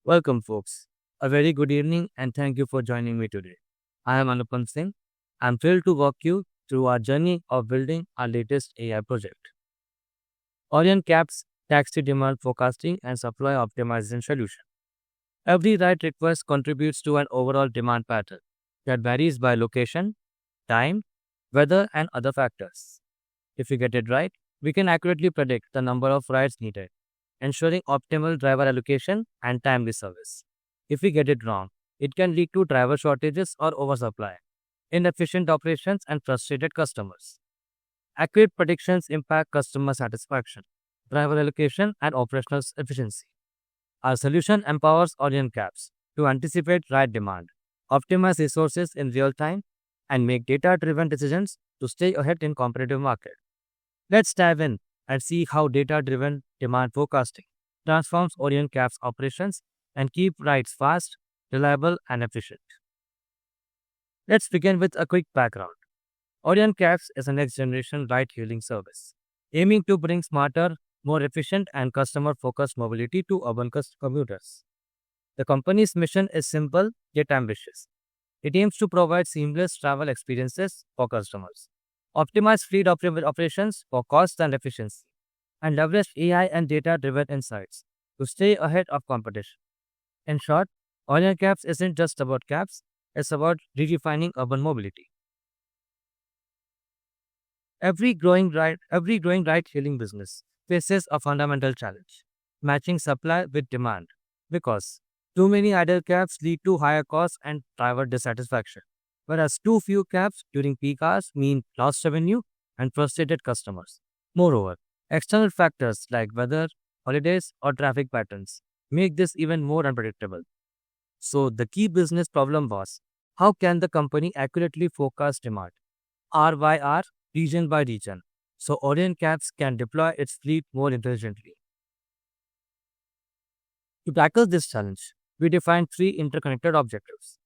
Welcome, folks. A very good evening and thank you for joining me today. I am Anupam Singh. I'm thrilled to walk you through our journey of building our latest AI project. OrionCabs taxi demand forecasting and supply optimization solution. Every ride request contributes to an overall demand pattern that varies by location, time, weather, and other factors. If we get it right, we can accurately predict the number of rides needed, ensuring optimal driver allocation and timely service. If we get it wrong, it can lead to driver shortages or oversupply, inefficient operations, and frustrated customers. Accurate predictions impact customer satisfaction, driver allocation, and operational efficiency. Our solution empowers OrionCabs to anticipate ride demand, optimize resources in real time, and make data-driven decisions to stay ahead in competitive market. Let's dive in and see how data-driven demand forecasting transforms OrionCabs operations and keep rides fast, reliable, and efficient. Let's begin with a quick background. OrionCabs is a next-generation ride-hailing service, aiming to bring smarter, more efficient, and customer-focused mobility to urban commuters. The company's mission is simple yet ambitious. It aims to provide seamless travel experiences for customers, optimize fleet operations for cost and efficiency, and leverage AI and data-driven insights to stay ahead of competition. In short, Orion Cabs isn't just about cabs, it's about redefining urban mobility. Every growing ride-hailing business faces a fundamental challenge: matching supply with demand, because too many idle cabs lead to higher costs and driver dissatisfaction, whereas too few cabs during peak hours mean lost revenue and frustrated customers. Moreover, external factors like weather, holidays, or traffic patterns make this even more unpredictable. So, the key business problem was, how can the company accurately forecast demand, R by R, region by region, so Orion Cabs can deploy its fleet more intelligently? To tackle this challenge, we defined three interconnected objectives: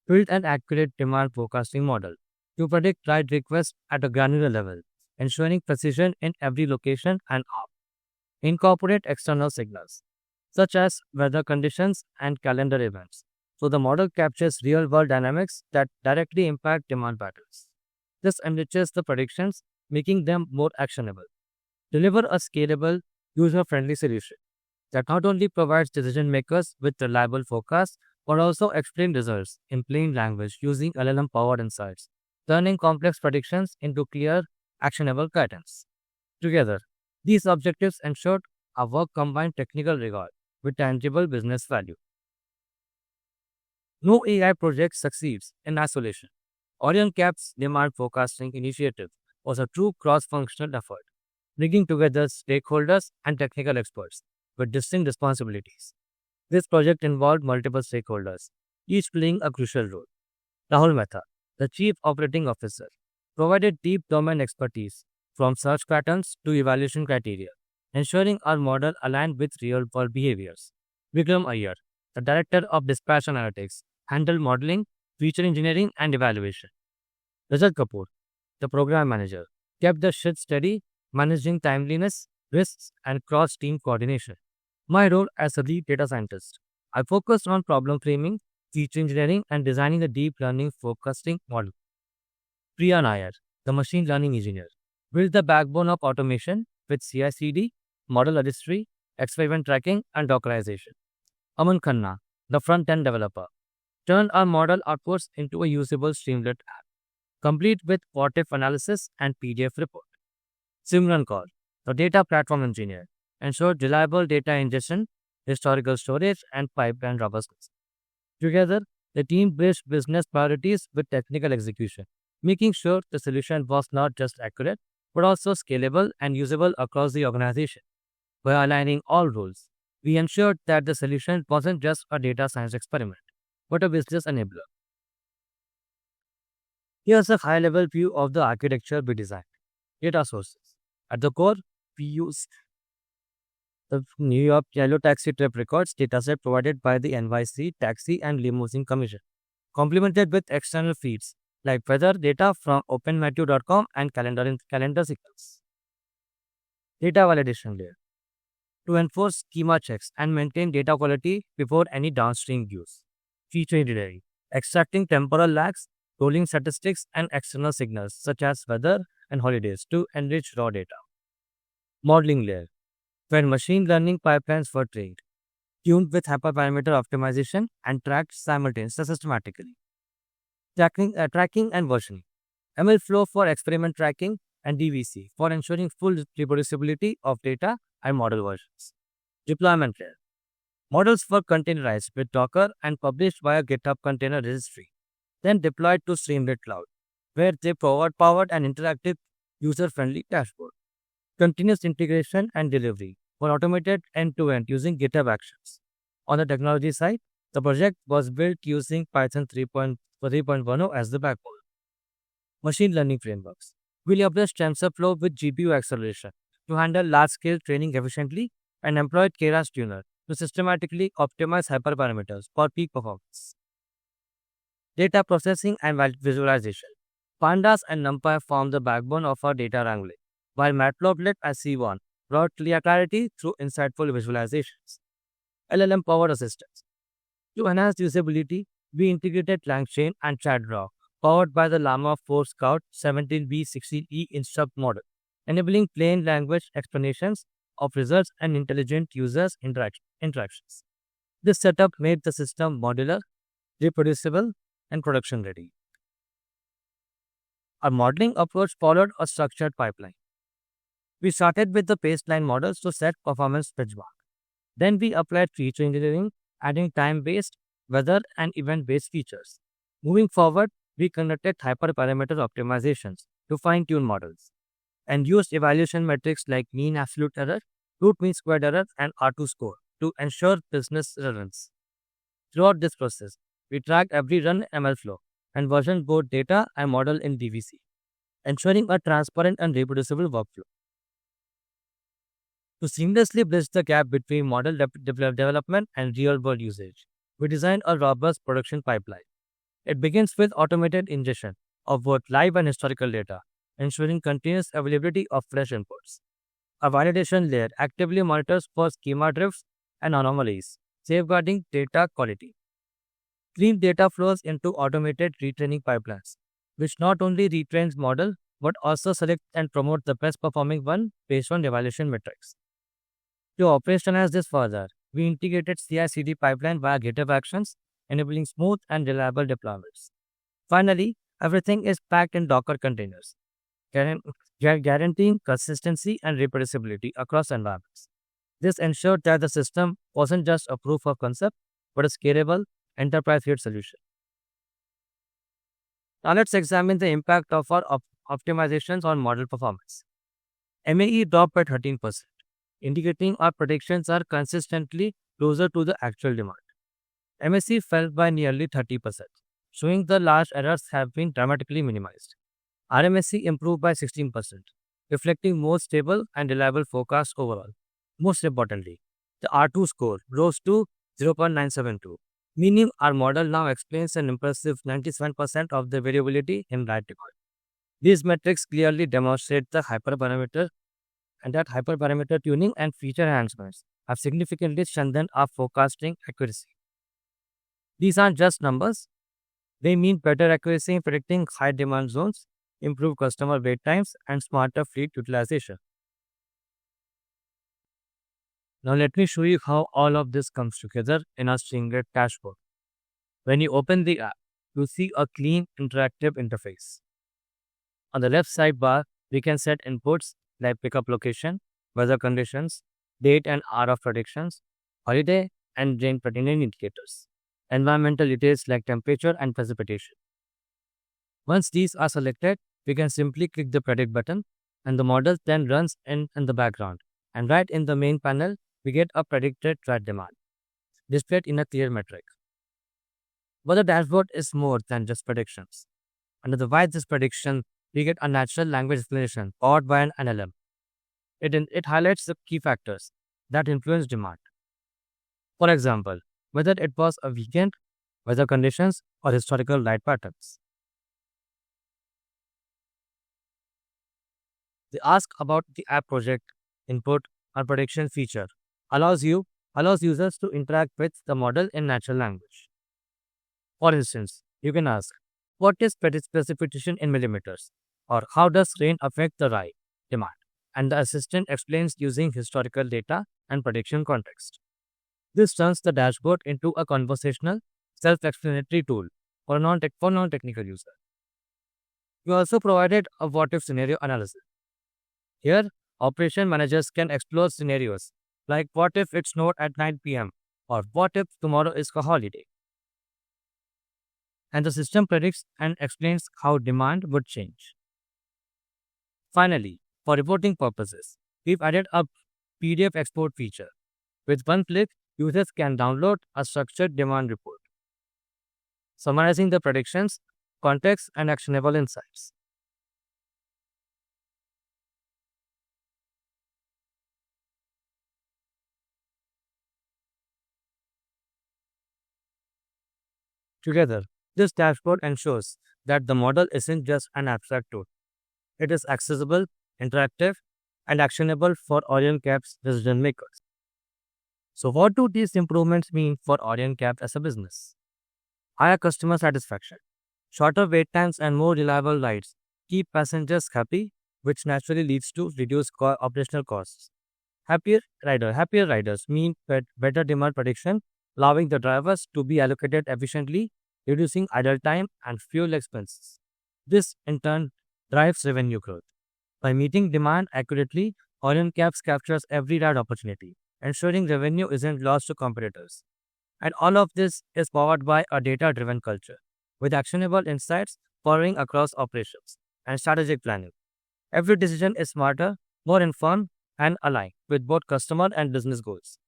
build an accurate demand forecasting model to predict ride requests at a granular level, ensuring precision in every location and app. Incorporate external signals, such as weather conditions and calendar events, so the model captures real world dynamics that directly impact demand patterns. This enriches the predictions, making them more actionable. Deliver a scalable, user friendly solution that not only provides decision makers with reliable forecasts but also explain results in plain language using LLM-powered insights, turning complex predictions into clear, actionable guidance. Together, these objectives ensured our work combined technical rigor with tangible business value. No AI project succeeds in isolation. OrionCap's demand forecasting initiative was a true cross-functional effort, bringing together stakeholders and technical experts with distinct responsibilities. This project involved multiple stakeholders, each playing a crucial role. Rahul Mehta, the Chief Operating Officer, provided deep domain expertise from search patterns to evaluation criteria, ensuring our model aligned with real world behaviors. Vikram Iyer, the Director of Dispatch Analytics, handled modeling, feature engineering, and evaluation. Rajat Kapoor, the Program Manager, kept the ship steady, managing timeliness, risks, and cross team coordination. My role as a lead data scientist: I focused on problem framing, feature engineering, and designing a deep learning forecasting model. Priya Nair, the machine learning engineer, built the backbone of automation with CI/CD, model registry, experiment tracking, and Dockerization. Aman Khanna, the front-end developer, turned our model outputs into a usable Streamlit app, complete with what-if analysis and PDF report. Simran Kaur, the data platform engineer, ensured reliable data ingestion, historical storage, and pipeline robustness. Together, the team bridged business priorities with technical execution, making sure the solution was not just accurate, but also scalable and usable across the organization. By aligning all roles, we ensured that the solution wasn't just a data science experiment, but a business enabler. Here's a high level view of the architecture we designed. Data sources. At the core, we use the New York Yellow Taxi Trip Records dataset provided by the NYC Taxi and Limousine Commission, complemented with external feeds like weather data from openmeteo.com and calendar signals. Data validation layer. to enforce schema checks and maintain data quality before any downstream use. Feature engineering, extracting temporal lags, rolling statistics, and external signals such as weather and holidays to enrich raw data. Modeling layer, where machine learning pipelines were trained, tuned with hyperparameter optimization and tracked simultaneously systematically. Tracking and versioning, ML flow for experiment tracking, and DVC for ensuring full reproducibility of data and model versions. Deployment layer, models were containerized with Docker and published via GitHub Container Registry, then deployed to Streamlit Cloud, where they provide powered and interactive user-friendly dashboard. Continuous integration and delivery were automated end-to-end using GitHub Actions. On the technology side, the project was built using Python 3.10 as the backbone. Machine learning frameworks. We leveraged TensorFlow with GPU acceleration to handle large-scale training efficiently and employed Keras Tuner to systematically optimize hyperparameters for peak performance. Data processing and visualization. Pandas and NumPy form the backbone of our data wrangling, while Matplotlib as C1 brought clear clarity through insightful visualizations. LLM-powered assistance. To enhance usability, we integrated LangChain and ChatDraw, powered by the Llama 4 Scout 17B16E instruct model, enabling plain language explanations of results and intelligent users' interactions. This setup made the system modular, reproducible, and production ready. Our modeling approach followed a structured pipeline. We started with the baseline models to set performance benchmark. Then we applied feature engineering, adding time-based, weather, and event-based features. Moving forward, we conducted hyperparameter optimizations to fine-tune models and used evaluation metrics like mean absolute error, root mean squared error, and R2 score to ensure business relevance. Throughout this process, we tracked every run ML flow and versioned both data and model in DVC, ensuring a transparent and reproducible workflow. To seamlessly bridge the gap between model development and real-world usage, we designed a robust production pipeline. It begins with automated ingestion of both live and historical data, ensuring continuous availability of fresh inputs. A validation layer actively monitors for schema drifts and anomalies, safeguarding data quality. Clean data flows into automated retraining pipelines, which not only retrains model but also select and promote the best performing one based on evaluation metrics. To operationalize this further, we integrated CI/CD pipeline via GitHub Actions, enabling smooth and reliable deployments. Finally, everything is packed in Docker containers, guaranteeing consistency and reproducibility across environments. This ensured that the system wasn't just a proof of concept, but a scalable, enterprise-grade solution. Now let's examine the impact of our optimizations on model performance. MAE dropped by 13%, indicating our predictions are consistently closer to the actual demand. MSE fell by nearly 30%, showing the large errors have been dramatically minimized. RMSE improved by 16%, reflecting more stable and reliable forecasts overall. Most importantly, the R2 score rose to 0.972, meaning our model now explains an impressive 97% of the variability in right record. These metrics clearly demonstrate the hyperparameter tuning and feature enhancements have significantly strengthened our forecasting accuracy. These aren't just numbers, they mean better accuracy in predicting high demand zones, improved customer wait times, and smarter fleet utilization. Now let me show you how all of this comes together in our Streamlit dashboard. When you open the app, you see a clean, interactive interface. On the left sidebar, we can set inputs like pickup location, weather conditions, date and hour of predictions, holiday and rain pertinent indicators, environmental details like temperature and precipitation. Once these are selected, we can simply click the predict button and the model then runs in the background. And right in the main panel, we get a predicted right demand, displayed in a clear metric. But the dashboard is more than just predictions. Under the why this prediction, we get a natural language explanation powered by an LLM. It highlights the key factors that influence demand. For example, whether it was a weekend, weather conditions, or historical light patterns. They ask about the app project, input, or prediction feature, allows you allows users to interact with the model in natural language. For instance, you can ask, what is precipitation in millimeters? Or how does rain affect the rye demand? And the assistant explains using historical data and prediction context. This turns the dashboard into a conversational, self-explanatory tool for non-technical user. We also provided a what-if scenario analysis. Here, operation managers can explore scenarios like what if it snowed at 9 p.m. or what if tomorrow is a holiday. And the system predicts and explains how demand would change. Finally, for reporting purposes, we've added a PDF export feature. With one click, users can download a structured demand report, summarizing the predictions, context, and actionable insights. Together, this dashboard ensures that the model isn't just an abstract tool. It is accessible, interactive, and actionable for OrionCabs decision makers. So, what do these improvements mean for OrionCabs as a business? Higher customer satisfaction, shorter wait times, and more reliable rides keep passengers happy, which naturally leads to reduced operational costs. Happier riders mean better demand prediction, allowing the drivers to be allocated efficiently, reducing idle time and fuel expenses. This, in turn, drives revenue growth. By meeting demand accurately, OrionCabs captures every ride opportunity, ensuring revenue isn't lost to competitors. And all of this is powered by a data-driven culture, with actionable insights powering across operations and strategic planning. Every decision is smarter, more informed, and aligned with both customer and business goals.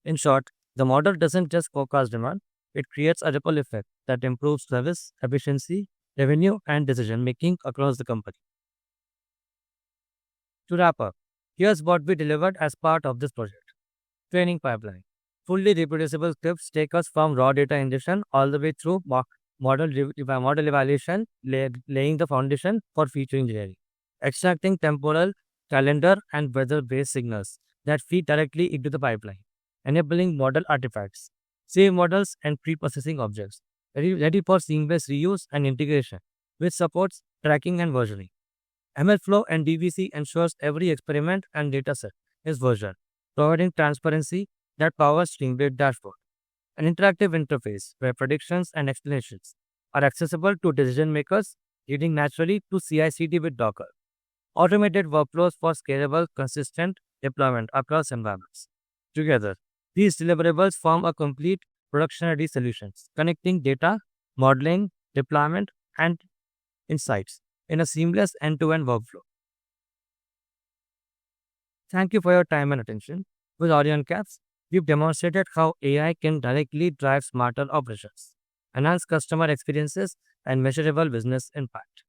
In short, the model doesn't just forecast demand, it creates a ripple effect that improves service, efficiency, revenue, and decision making across the company. To wrap up, here's what we delivered as part of this project. Training pipeline. Fully reproducible scripts take us from raw data ingestion all the way through model evaluation, laying the foundation for feature engineering. Extracting temporal, calendar, and weather-based signals that feed directly into the pipeline, enabling model artifacts, save models, and pre-processing objects, ready for seamless reuse and integration, which supports tracking and versioning. MLflow and DVC ensures every experiment and dataset is versioned, providing transparency that powers stream-based dashboard. An interactive interface where predictions and explanations are accessible to decision makers, leading naturally to CI/CD with Docker. Automated workflows for scalable, consistent deployment across environments. Together, these deliverables form a complete production-ready solutions, connecting data, modeling, deployment, and insights in a seamless end-to-end workflow. Thank you for your time and attention. With OrionCabs, we've demonstrated how AI can directly drive smarter operations, enhance customer experiences, and measurable business impact.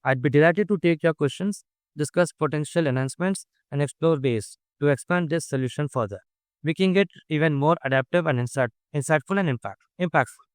I'd be delighted to take your questions, discuss potential enhancements, and explore ways to expand this solution further, making it even more adaptive and insightful and impactful.